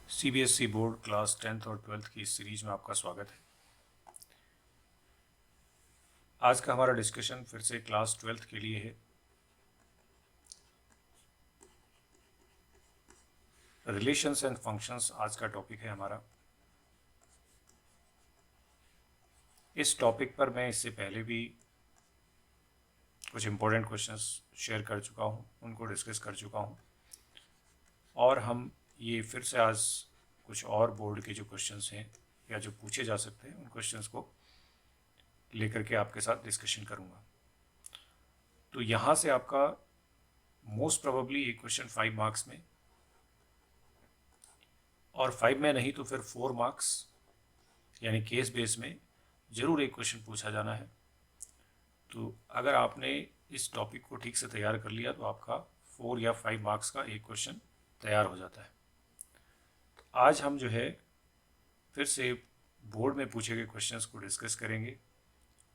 CBSE board class 10th और 12th की इस सीरीज में आपका स्वागत है। आज का हमारा डिस्कशन फिर से क्लास 12th के लिए है। रिलेशंस एंड फंक्शंस आज का टॉपिक है हमारा। इस टॉपिक पर मैं इससे पहले भी कुछ इम्पोर्टेंट क्वेश्चंस शेयर कर चुका हूँ, उनको डिस्कस कर चुका हूँ और हम ये फिर से आज कुछ और बोर्ड के जो क्वेश्चंस हैं या जो पूछे जा सकते हैं उन क्वेश्चंस को लेकर के आपके साथ डिस्कशन करूँगा। तो यहाँ से आपका मोस्ट प्रोबेबली एक क्वेश्चन 5 मार्क्स में और 5 में नहीं तो फिर 4 मार्क्स यानी केस बेस में ज़रूर एक क्वेश्चन पूछा जाना है। तो अगर आपने इस टॉपिक को ठीक से तैयार कर लिया तो आपका 4 या 5 मार्क्स का एक क्वेश्चन तैयार हो जाता है। तो आज हम जो है फिर से बोर्ड में पूछे गए क्वेश्चंस को डिस्कस करेंगे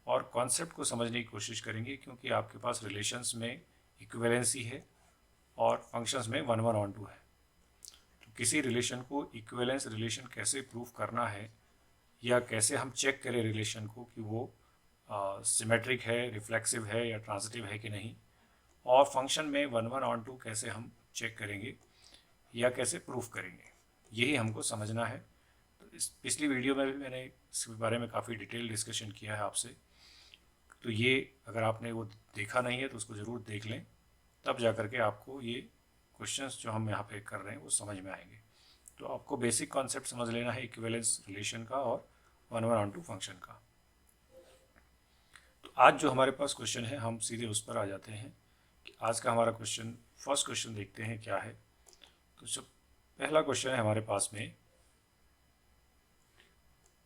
और कॉन्सेप्ट को समझने की कोशिश करेंगे, क्योंकि आपके पास रिलेशंस में इक्विवेलेंसी है और फंक्शंस में 1 1 ऑन 2 है। तो किसी रिलेशन को इक्विवेलेंस रिलेशन कैसे प्रूफ करना है या कैसे हम चेक करें रिलेशन को कि वो सिमेट्रिक है, रिफ्लेक्सिव है या ट्रांजिटिव है कि नहीं, और फंक्शन में 1 1 ऑन 2 कैसे हम चेक करेंगे या कैसे प्रूफ करेंगे, यही हमको समझना है। तो इस पिछली वीडियो में भी मैंने इस बारे में काफ़ी डिटेल डिस्कशन किया है आपसे। तो ये अगर आपने वो देखा नहीं है तो उसको ज़रूर देख लें, तब जा कर के आपको ये क्वेश्चंस जो हम यहाँ पे कर रहे हैं वो समझ में आएंगे। तो आपको बेसिक कॉन्सेप्ट समझ लेना है इक्विवेलेंस रिलेशन का और 1 1 ऑन 2 फंक्शन का। तो आज जो हमारे पास क्वेश्चन है हम सीधे उस पर आ जाते हैं कि आज का हमारा क्वेश्चन, फर्स्ट क्वेश्चन देखते हैं क्या है। तो जो पहला क्वेश्चन है हमारे पास में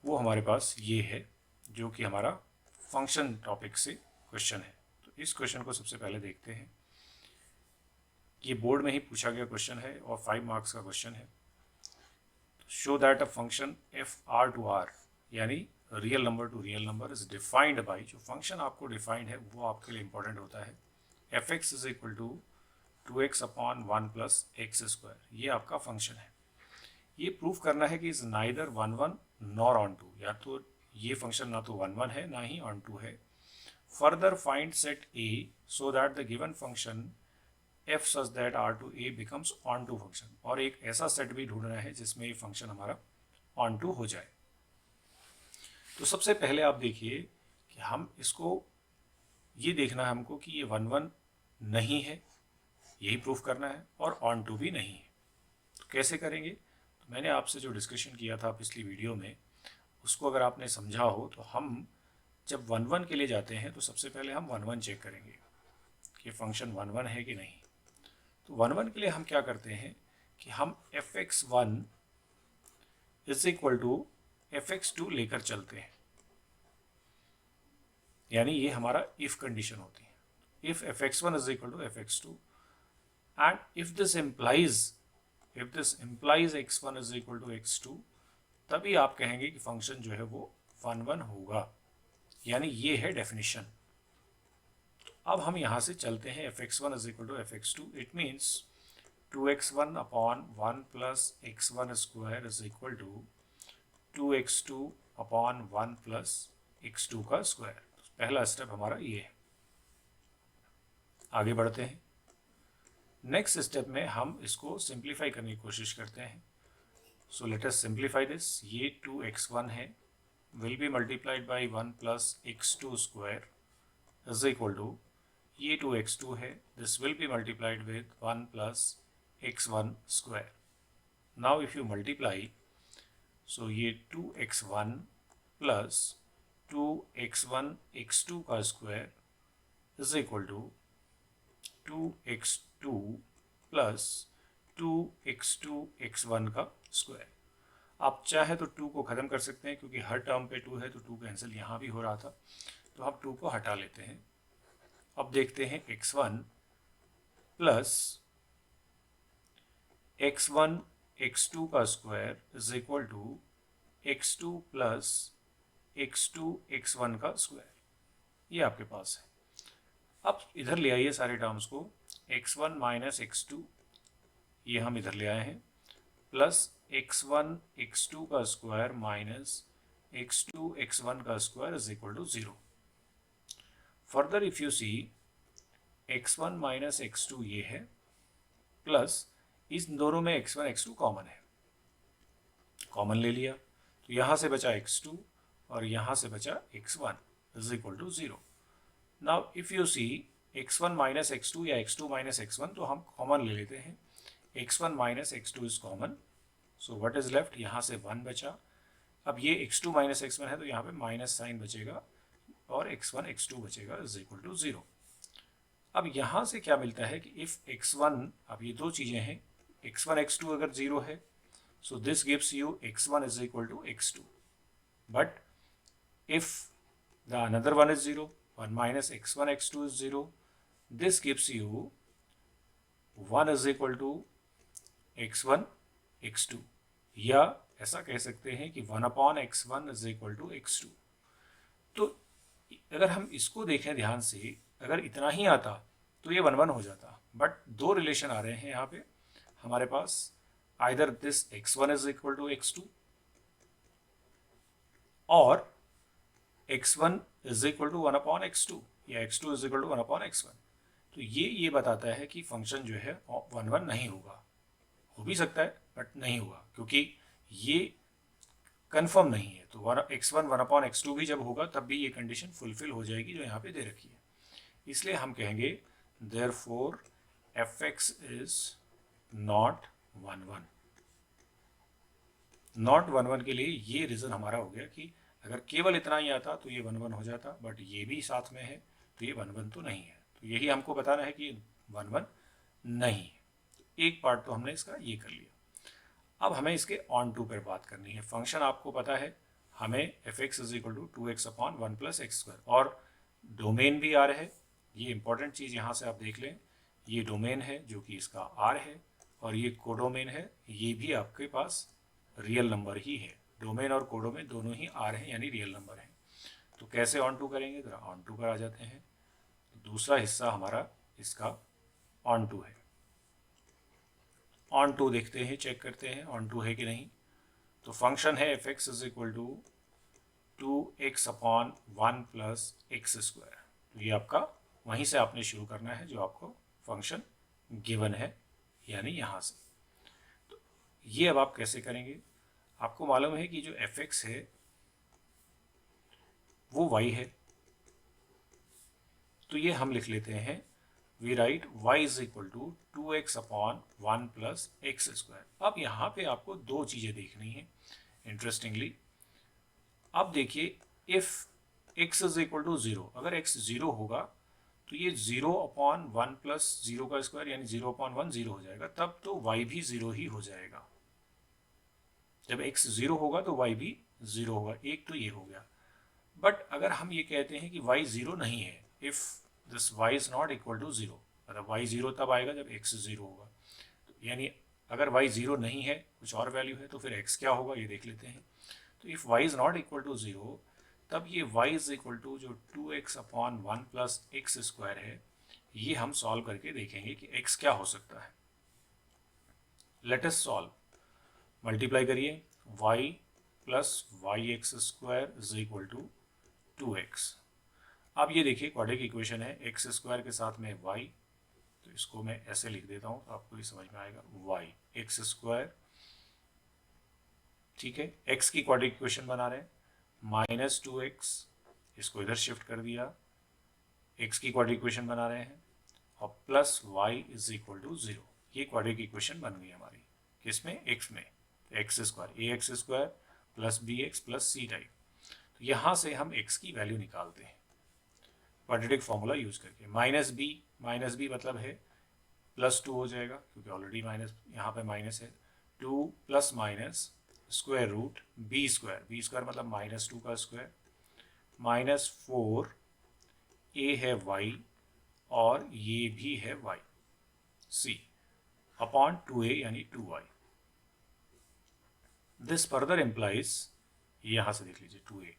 वो हमारे पास ये है, जो कि हमारा फंक्शन टॉपिक से क्वेश्चन है। तो इस क्वेश्चन को सबसे पहले देखते हैं। ये बोर्ड में ही पूछा गया क्वेश्चन है और 5 मार्क्स का क्वेश्चन है। Show that a function F R to R यानी real number to real number is defined by, जो फंक्शन आपको डिफाइंड है वो आपके लिए इंपॉर्टेंट होता है, F x is equal to 2x upon 1 plus x square. ये आपका फंक्शन है। ये प्रूफ करना है कि इज नाइदर 1 1 नॉर ऑन 2, या तो ये फंक्शन ना तो 1 1 है ना ही ऑन 2 है। Further find set A so that the given function f such that R to A becomes onto function, और एक ऐसा सेट भी ढूंढना है जिसमें ये फंक्शन हमारा ऑन टू हो जाए। तो सबसे पहले आप देखिए कि हम इसको ये देखना है हमको कि ये 1 1 नहीं है, यही प्रूफ करना है, और ऑन टू भी नहीं है। तो कैसे करेंगे? तो मैंने आपसे जो डिस्कशन किया था पिछली वीडियो में उसको अगर आपने समझा हो तो हम जब 1 1 के लिए जाते हैं तो सबसे पहले हम 1 1 चेक करेंगे कि फंक्शन 1 1 है कि नहीं। तो 1 1 के लिए हम क्या करते हैं कि हम f x 1 is equal to f x 2 लेकर चलते हैं, यानी ये हमारा इफ कंडीशन होती है। If f x 1 is equal to f x 2 and if this implies x 1 is equal to x 2, तभी आप कहेंगे कि फंक्शन जो है वो 1 1 होगा, यानी ये है डेफिनेशन। अब हम यहाँ से चलते हैं f x 1 is equal to f x 2, it means 2x1 upon 1 plus x1 square is equal to 2x2 upon 1 plus x2 का स्क्वायर। पहला स्टेप हमारा ये है। आगे बढ़ते हैं। नेक्स्ट स्टेप में हम इसको सिंप्लीफाई करने की कोशिश करते हैं। So let us simplify this. ये 2x1 है, will be multiplied by 1 plus x2 square is equal to, ये 2x2 है, this will be multiplied with 1 plus x1 square. Now if you multiply, so ये 2x1 plus 2x1 x2 का square is equal to 2x2 plus 2x2 x1 का square. आप चाहे तो 2 को ख़त्म कर सकते हैं, क्योंकि हर टर्म पे 2 है तो 2 कैंसिल यहाँ भी हो रहा था, तो हम 2 को हटा लेते हैं। अब देखते हैं x1 प्लस x1 x2 का square is equal to x2 plus x2 x1 का स्क्वायर, ये आपके पास है। अब इधर ले आइए सारे टर्म्स को, x1 माइनस x2 ये हम इधर ले आए हैं, प्लस x1 x2 का स्क्वायर माइनस x2 x1 का square is equal to 0। Further if you see x1 minus x2 ये है, प्लस इस दोनों में x1 x2 कॉमन है, कॉमन ले लिया तो यहाँ से बचा x2 और यहाँ से बचा x1 is equal to 0। Now if you see x1 minus x2 या x2 माइनस x1, तो हम कॉमन ले लेते हैं, x1 minus x2 is common, so what is left, यहाँ से 1 बचा। अब ये x2 माइनस x1 है तो यहाँ पे माइनस साइन बचेगा और x1 x2 बचेगा इज इक्वल टू 0। अब यहाँ से क्या मिलता है कि इफ x1, अब ये दो चीज़ें हैं, x1 x2 अगर 0 है, so this gives you x1 is equal to x2, but if the another one is 0, 1 minus x1 x2 is 0, this gives you 1 is equal to x1 x2, या ऐसा कह सकते हैं कि 1 upon x1 is equal to x2। तो अगर हम इसको देखें ध्यान से, अगर इतना ही आता तो ये 1 1 हो जाता, बट दो रिलेशन आ रहे हैं यहाँ पे हमारे पास, either this x1 is equal to x2 और x1 is equal to 1 upon x2 या x2 is equal to 1 upon x1। तो ये बताता है कि फंक्शन जो है 1 1 नहीं होगा, हो भी सकता है बट नहीं होगा, क्योंकि ये कंफर्म नहीं है। तो x1 1 upon x2 भी जब होगा तब भी ये कंडीशन फुलफिल हो जाएगी जो यहाँ पे दे रखी है। इसलिए हम कहेंगे therefore fx is not 1 1। Not 1 1 के लिए ये रीज़न हमारा हो गया कि अगर केवल इतना ही आता तो ये 1 1 हो जाता, बट ये भी साथ में है तो ये 1 1 तो नहीं है। तो यही हमको बताना है कि 1 1 नहीं है। तो एक पार्ट तो हमने इसका ये कर लिया। अब हमें इसके ऑन टू पर बात करनी है। फंक्शन आपको पता है, हमें fx is equal to 2x upon 1 plus x square, और डोमेन भी आर है। ये इंपॉर्टेंट चीज़ यहाँ से आप देख लें, ये डोमेन है जो कि इसका आर है, और ये कोडोमेन है, ये भी आपके पास रियल नंबर ही है। डोमेन और कोडोमेन दोनों ही आर हैं, यानी रियल नंबर हैं। तो कैसे ऑन टू करेंगे, जरा ऑन टू पर आ जाते हैं। तो दूसरा हिस्सा हमारा इसका ऑन टू है। ऑन टू देखते हैं, चेक करते हैं ऑन टू है कि नहीं। तो फंक्शन है F x is equal to 2x upon 1 plus x square. तो ये आपका वहीं से आपने शुरू करना है जो आपको फंक्शन गिवन है, यानी यहाँ से। तो ये अब आप कैसे करेंगे, आपको मालूम है कि जो एफ एक्स है वो y है, तो ये हम लिख लेते हैं, we write y is equal to 2x upon 1 plus x square. अब यहाँ पे आपको दो चीज़ें देखनी है इंटरेस्टिंगली। अब देखिए, if x is equal to 0, अगर x 0 होगा तो ये 0 अपॉन 1 प्लस 0 का स्क्वायर यानी 0 अपॉन 1 0 हो जाएगा, तब तो y भी 0 ही हो जाएगा। जब x 0 होगा तो y भी 0 होगा। एक तो ये हो गया। बट अगर हम ये कहते हैं कि y 0 नहीं है, if this y is not equal to 0, मतलब y 0 तब आएगा जब x 0 होगा। तो यानी अगर y 0 नहीं है, कुछ और वैल्यू है, तो फिर x क्या होगा ये देख लेते हैं। तो if y is not equal to 0, तब ये y इज इक्वल टू जो 2x upon 1 plus x square है, ये हम सॉल्व करके देखेंगे कि x क्या हो सकता है। Let us solve. मल्टीप्लाई करिए, y plus y x square is equal to 2x। अब ये देखिए क्वाड्रेटिक इक्वेशन है, एक्स स्क्वायर के साथ में y, तो इसको मैं ऐसे लिख देता हूँ तो आपको ये समझ में आएगा, y एक्स स्क्वायर, ठीक है। x की क्वाड्रेटिक इक्वेशन बना रहे हैं, माइनस 2x, इसको इधर शिफ्ट कर दिया, x की क्वाड्रेटिक इक्वेशन बना रहे हैं, और plus y is equal to 0। ये क्वाड्रेटिक इक्वेशन बन गई हमारी, किसमें, x में। X square A X square plus B X plus C type. तो यहाँ से हम x की वैल्यू निकालते हैं क्वाड्रेटिक फॉर्मूला यूज करके। माइनस बी मतलब है प्लस 2 हो जाएगा, क्योंकि ऑलरेडी माइनस यहाँ पे माइनस है। 2 plus minus square root B square मतलब माइनस 2 का स्क्वायर, माइनस 4 ए है y और ये भी है y c अपॉन 2a यानी 2y। दिस फर्दर इम्प्लाइज, यहाँ से देख लीजिए 2a,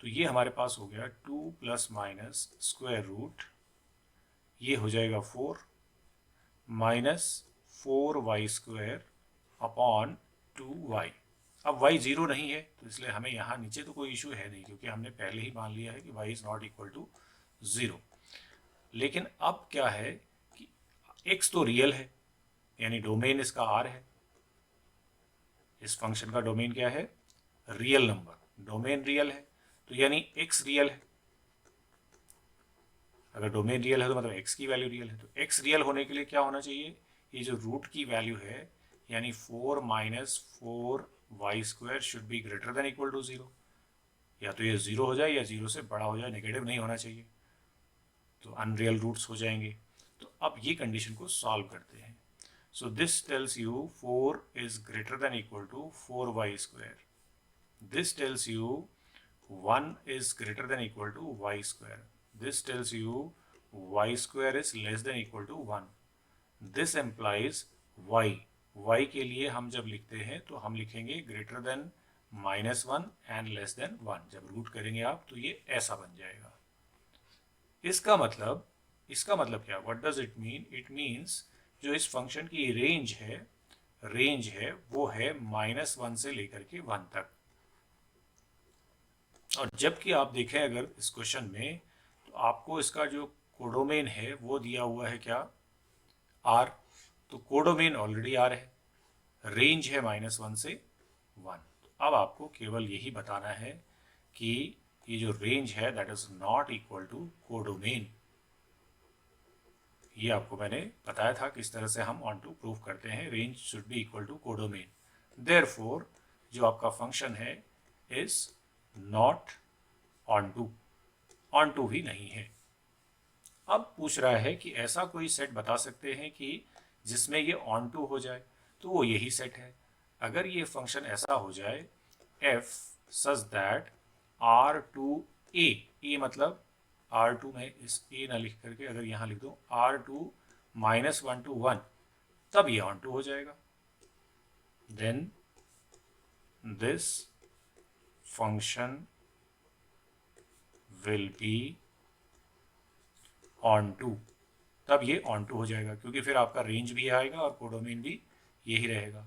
तो ये हमारे पास हो गया 2 प्लस माइनस स्क्वायर रूट, ये हो जाएगा 4 minus 4y square upon two y. अब वाई जीरो नहीं है तो इसलिए हमें यहाँ नीचे तो कोई इशू है नहीं, क्योंकि हमने पहले ही मान लिया है कि y is not equal to zero. लेकिन अब क्या है कि एक्स तो रियल है, यानी डोमेन इसका आर है। इस फंक्शन का डोमेन क्या है? Real number. डोमेन रियल है तो यानी एक्स रियल है। अगर डोमेन रियल है तो मतलब एक्स की वैल्यू रियल है। तो एक्स रियल होने के लिए क्या होना चाहिए? ये जो रूट की वैल्यू है, यानी 4 minus 4y² should be greater than equal to 0। या तो ये 0 हो जाए या 0 से बड़ा हो जाए, नेगेटिव नहीं होना चाहिए, तो अनरियल रूट्स हो जाएंगे। तो अब ये कंडीशन को सॉल्व करते हैं। So this tells you 4 is greater than equal to 4y²। This tells you 1 is greater than equal to y². This tells you y² is less than equal to 1. This implies y के लिए हम जब लिखते हैं तो हम लिखेंगे greater than -1 and less than 1। जब रूट करेंगे आप तो ये ऐसा बन जाएगा। इसका मतलब क्या? What does it mean? It means जो इस फंक्शन की रेंज है वो है -1 से लेकर के 1 तक। और जबकि आप देखें अगर इस क्वेश्चन में, तो आपको इसका जो कोडोमेन है वो दिया हुआ है क्या? आर। तो कोडोमेन ऑलरेडी आर है, रेंज है -1 से 1। तो अब आपको केवल यही बताना है कि ये जो रेंज है that is not equal to codomain. ये आपको मैंने बताया था किस तरह से हम ऑन टू प्रूव करते हैं, range should be equal to codomain. Therefore जो आपका फंक्शन है इज नॉट ऑन टू भी नहीं है। अब पूछ रहा है कि ऐसा कोई सेट बता सकते हैं कि जिसमें ये ऑन टू हो जाए, तो वो यही सेट है। अगर ये फंक्शन ऐसा हो जाए f such that R2 a मतलब R2 में इस a ना लिख करके अगर यहाँ लिख दो R2 -1 to 1, तब ये ऑन टू हो जाएगा। Then this function will be onto, तब ये ऑन टू हो जाएगा, क्योंकि फिर आपका रेंज भी आएगा और कोडोमेन भी यही रहेगा।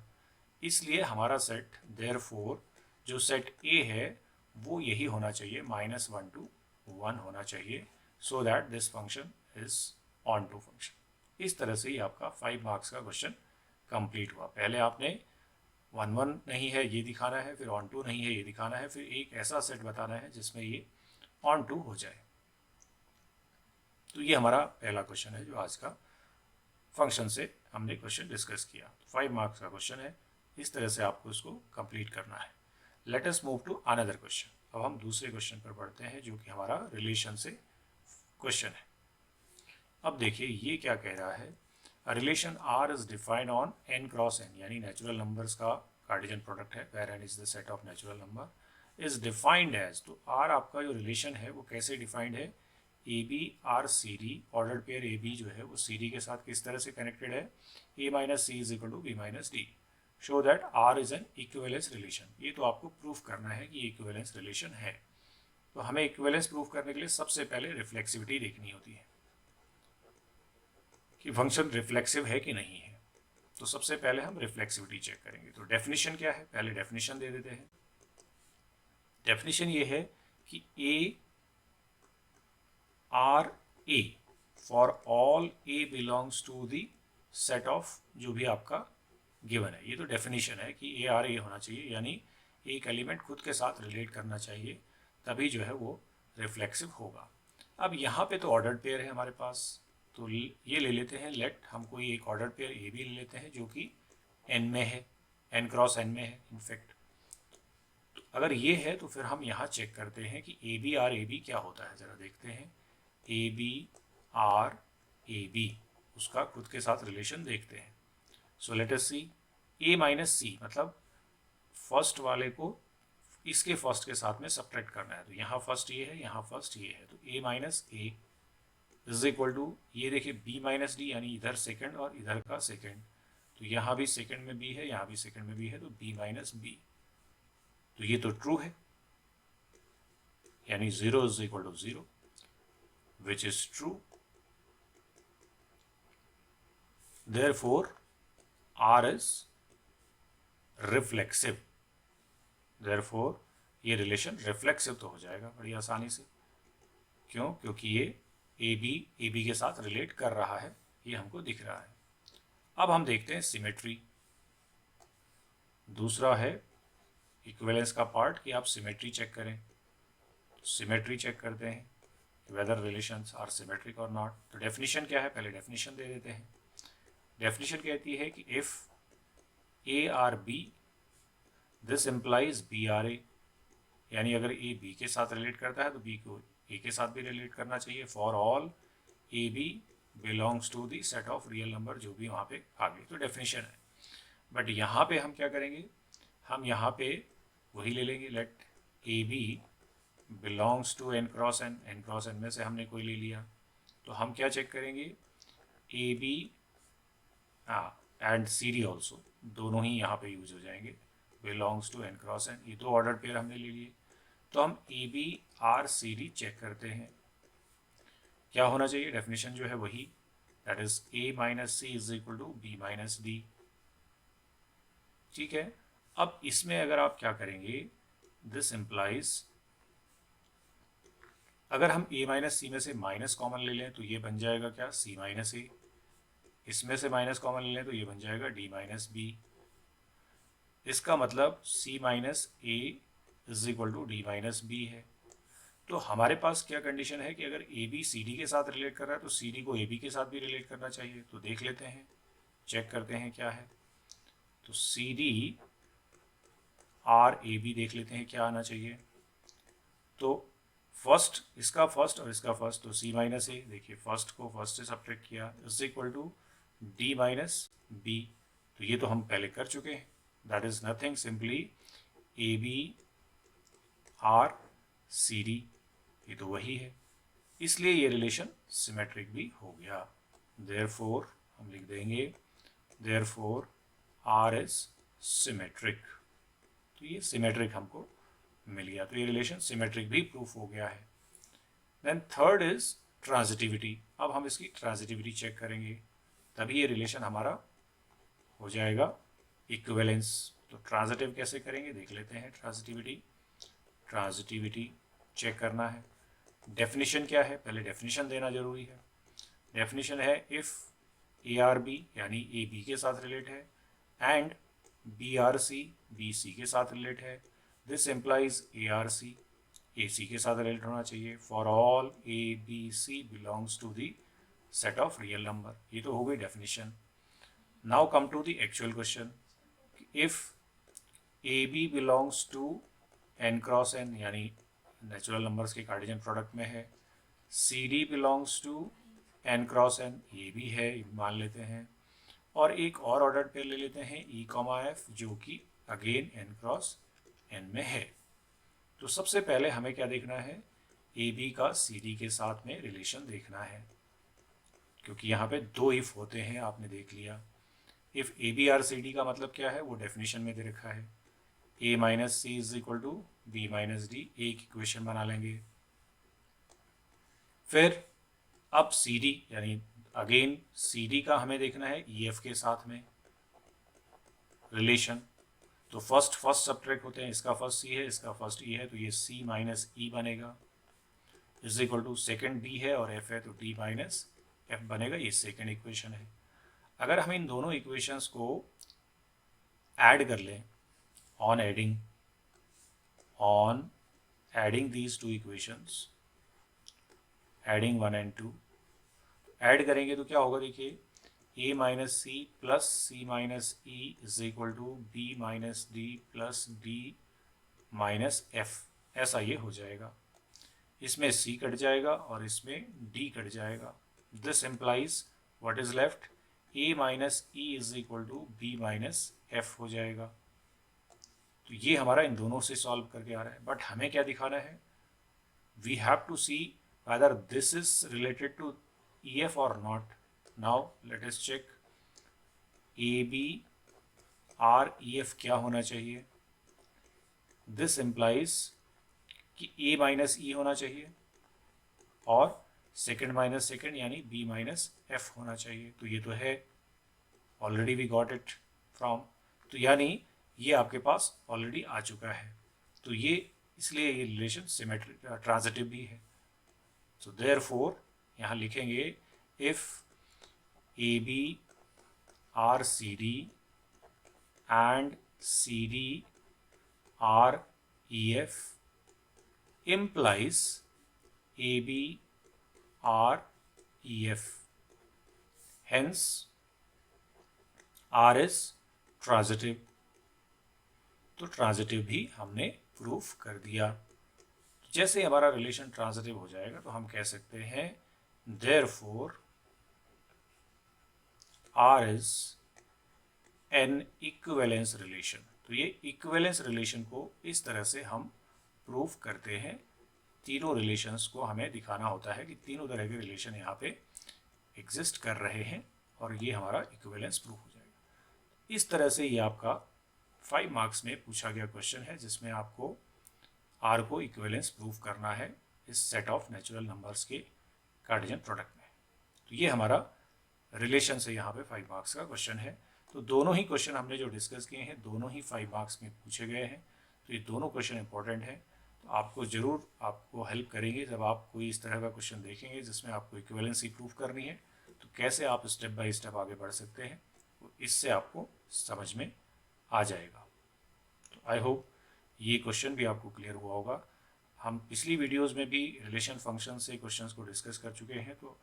इसलिए हमारा सेट देयरफॉर जो सेट ए है वो यही होना चाहिए, -1 to 1 होना चाहिए, so that this function is onto function. इस तरह से ही आपका 5 मार्क्स का क्वेश्चन कंप्लीट हुआ। पहले आपने 1 नहीं है ये दिखाना है, फिर ऑन टू नहीं है ये दिखाना है, फिर एक ऐसा सेट बताना है जिसमें ये ऑन टू हो जाए। तो ये हमारा पहला क्वेश्चन है जो आज का फंक्शन से हमने क्वेश्चन डिस्कस किया। 5 मार्क्स का क्वेश्चन है, इस तरह से आपको इसको कंप्लीट करना है। Let us move to another question. अब हम दूसरे क्वेश्चन पर बढ़ते हैं जो कि हमारा रिलेशन से क्वेश्चन है। अब देखिए ये क्या कह रहा है, relation R is defined on n cross n, यानी नेचुरल नंबर्स का कार्टेशियन प्रोडक्ट है, where n is the set of natural number, is defined as. तो आर आपका जो रिलेशन है वो कैसे डिफाइंड है? A B R C D, order pair A B जो है वो सी डी के साथ किस तरह से कनेक्टेड है? A minus C is equal to B minus D. Show that R is an equivalence relation. ये तो आपको प्रूफ करना है कि इक्विवेलेंस रिलेशन है। तो हमें इक्विवेलेंस प्रूफ करने के लिए सबसे पहले रिफ्लेक्सिविटी देखनी होती है कि फंक्शन रिफ्लेक्सिव है कि नहीं है। तो सबसे पहले हम रिफ्लेक्सिविटी चेक करेंगे। तो डेफिनेशन क्या है? पहले डेफिनेशन दे देते हैं। डेफिनेशन ये है कि A R A for all A belongs to the set of जो भी आपका गिवन है। ये तो डेफिनेशन है कि ए आर ए होना चाहिए, यानी एक एलिमेंट खुद के साथ रिलेट करना चाहिए, तभी जो है वो रिफ्लेक्सिव होगा। अब यहाँ पे तो ऑर्डर्ड पेयर है हमारे पास, तो ये ले लेते हैं, लेट हम कोई एक ऑर्डर्ड पेयर ए बी ले लेते हैं जो कि n में है, n क्रॉस n में है इनफैक्ट। तो अगर ये है तो फिर हम यहाँ चेक करते हैं कि A B R A B क्या होता है। ज़रा देखते हैं, A B R A B, उसका खुद के साथ रिलेशन देखते हैं। सो लेट अस सी, ए माइनस सी मतलब फर्स्ट वाले को इसके फर्स्ट के साथ में सब्ट्रैक्ट करना है। तो यहाँ फर्स्ट ये है, यहाँ फर्स्ट ये है, तो A minus A is equal to, ये देखिए बी माइनस डी, यानी इधर सेकंड और इधर का सेकंड। तो यहाँ भी सेकंड में बी है, यहाँ भी सेकंड में बी है, तो बी माइनस बी। तो ये तो ट्रू है, यानी 0 is equal to 0, which is true. Therefore, R is reflexive. Therefore ये रिलेशन रिफ्लेक्सिव तो हो जाएगा बड़ी आसानी से। क्यों? क्योंकि ये ए बी के साथ रिलेट कर रहा है, ये हमको दिख रहा है। अब हम देखते हैं सिमेट्री। दूसरा है इक्विवेलेंस का पार्ट कि आप सिमेट्री चेक करें। सिमेट्री चेक करते हैं वेदर रिलेशंस आर सिमेट्रिक और नॉट। तो डेफिनेशन क्या है, पहले डेफिनेशन दे देते हैं। डेफिनेशन कहती है कि if A R B this implies B R A, यानी अगर ए बी के साथ रिलेट करता है तो बी को ए के साथ भी रिलेट करना चाहिए। For all A B belongs to the set of real number, जो भी वहाँ पे आ गई। तो डेफिनेशन है। बट यहाँ पे हम क्या करेंगे, हम यहाँ पे वही ले लेंगे, let A B belongs to N cross N. N cross N में से हमने कोई ले लिया, तो हम क्या चेक करेंगे, A B and C D also, दोनों ही यहाँ पे यूज हो जाएंगे। Belongs to N cross N, ये दो ऑर्डर पेयर हमने ले लिए। तो हम A B R C D check करते हैं, क्या होना चाहिए, डेफिनेशन जो है वही, that is A minus C is equal to B minus D. ठीक है। अब इसमें अगर आप क्या करेंगे, दिस इम्प्लाइज, अगर हम ए माइनस सी में से माइनस कॉमन ले लें तो ये बन जाएगा क्या, सी माइनस ए। इसमें से माइनस कॉमन ले लें तो ये बन जाएगा डी माइनस बी। इसका मतलब C minus A is equal to D minus B है। तो हमारे पास क्या कंडीशन है कि अगर ए बी सी डी के साथ रिलेट कर रहा है तो सी डी को ए बी के साथ भी रिलेट करना चाहिए। तो देख लेते हैं, चेक करते हैं क्या है। तो C D R A B देख लेते हैं क्या आना चाहिए। तो फर्स्ट, इसका फर्स्ट और इसका फर्स्ट, तो सी माइनस ए, देखिए फर्स्ट को फर्स्ट से सब्ट्रैक्ट किया, is equal to D minus B. तो ये तो हम पहले कर चुके हैं, that is nothing, simply A B R C D, ये तो वही है, इसलिए ये रिलेशन सिमेट्रिक भी हो गया। देयरफॉर हम लिख देंगे, देयरफॉर आर इज सिमेट्रिक। तो ये सिमेट्रिक हमको मिल गया, तो ये रिलेशन सिमेट्रिक भी प्रूफ हो गया है। Then third is transitivity. अब हम इसकी ट्रांजिटिविटी चेक करेंगे, तभी ये रिलेशन हमारा हो जाएगा इक्विवेलेंस। तो ट्रांजिटिव कैसे करेंगे देख लेते हैं। ट्रांजिटिविटी, ट्रांजिटिविटी चेक करना है। डेफिनेशन क्या है, पहले डेफिनेशन देना जरूरी है। डेफिनेशन है इफ ए आर बी, यानी ए बी के साथ रिलेट है, and B R C, B C के साथ रिलेट है, this implies A R C, A C के साथ रिलेट होना चाहिए। For all A B C belongs to the set of real number, ये तो हो गई definition. Now come to the actual question. If A B belongs to N cross N, यानी natural numbers के कार्टेशियन प्रोडक्ट में है, C D belongs to N cross N, ये भी है मान लेते हैं, और एक और ऑर्डर पेयर ले लेते हैं ई कॉमा एफ, जो कि अगेन एन क्रॉस एन में है। तो सबसे पहले हमें क्या देखना है, ए बी का सी डी के साथ में रिलेशन देखना है, क्योंकि यहाँ पे दो इफ होते हैं, आपने देख लिया। If A B R C D का मतलब क्या है, वो डेफिनेशन में दे रखा है, A minus C is equal to B minus D, एक इक्वेशन बना लेंगे। फिर अब सी डी, यानी अगेन सी डी का हमें देखना है ई एफ के साथ में रिलेशन। तो फर्स्ट सब्ट्रैक्ट होते हैं, इसका फर्स्ट सी है, इसका फर्स्ट ई है, तो ये सी माइनस ई बनेगा, is equal to second D है और एफ है, तो डी माइनस एफ बनेगा, ये सेकेंड इक्वेशन है। अगर हम इन दोनों इक्वेशंस को ऐड कर लें, on adding these two equations, adding 1 and 2, add करेंगे तो क्या होगा, देखिए A minus C plus C minus E is equal to B minus D plus D minus F, ऐसा ये हो जाएगा। इसमें सी कट जाएगा और इसमें डी कट जाएगा। This implies what is left, A minus E is equal to B minus F हो जाएगा। तो ये हमारा इन दोनों से सॉल्व करके आ रहा है, बट हमें क्या दिखाना है, we have to see whether this is related to EF or not. Now let us check, AB R EF क्या होना चाहिए, this implies कि A माइनस E होना चाहिए और सेकेंड माइनस सेकेंड यानी B माइनस F होना चाहिए। तो ये तो है, already we got it from, तो यानी ये आपके पास ऑलरेडी आ चुका है, तो ये इसलिए ये रिलेशन सिमेट्रिक ट्रांजिटिव भी है। सो देयरफॉर यहाँ लिखेंगे if A B R C D and C D R E F implies AB R EF. Hence, R is transitive. तो ट्रांजिटिव भी हमने प्रूफ कर दिया। जैसे हमारा रिलेशन ट्रांजिटिव हो जाएगा तो हम कह सकते हैं therefore R is an equivalence relation। तो ये इक्विवेलेंस रिलेशन को इस तरह से हम प्रूफ करते हैं। तीनों रिलेशंस को हमें दिखाना होता है कि तीनों तरह के रिलेशन यहाँ पे एग्जिस्ट कर रहे हैं और ये हमारा इक्विवेलेंस प्रूफ हो जाएगा। इस तरह से ये आपका 5 मार्क्स में पूछा गया क्वेश्चन है, जिसमें आपको आर को इक्विवेलेंस प्रूफ करना है इस सेट ऑफ नेचुरल नंबर्स के कार्टेशियन प्रोडक्ट में। तो ये हमारा रिलेशन से यहाँ पे 5 मार्क्स का क्वेश्चन है। तो दोनों ही क्वेश्चन हमने जो डिस्कस किए हैं दोनों ही 5 मार्क्स में पूछे गए हैं। तो ये दोनों क्वेश्चन इंपॉर्टेंट हैं, तो आपको ज़रूर आपको हेल्प करेंगे जब आप कोई इस तरह का क्वेश्चन देखेंगे जिसमें आपको इक्विवेलेंसी प्रूफ करनी है, तो कैसे आप स्टेप बाय स्टेप आगे बढ़ सकते हैं, तो इससे आपको समझ में आ जाएगा। तो आई होप ये क्वेश्चन भी आपको क्लियर हुआ होगा। हम पिछली वीडियोस में भी रिलेशन फंक्शन से क्वेश्चंस को डिस्कस कर चुके हैं। तो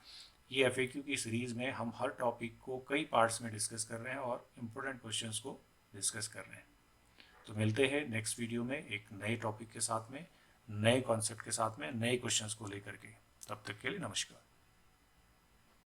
ये FAQ की सीरीज़ में हम हर टॉपिक को कई पार्ट्स में डिस्कस कर रहे हैं और इम्पोर्टेंट क्वेश्चंस को डिस्कस कर रहे हैं। तो मिलते हैं नेक्स्ट वीडियो में एक नए टॉपिक के साथ में, नए कॉन्सेप्ट के साथ में, नए क्वेश्चंस को लेकर के। तब तक के लिए नमस्कार।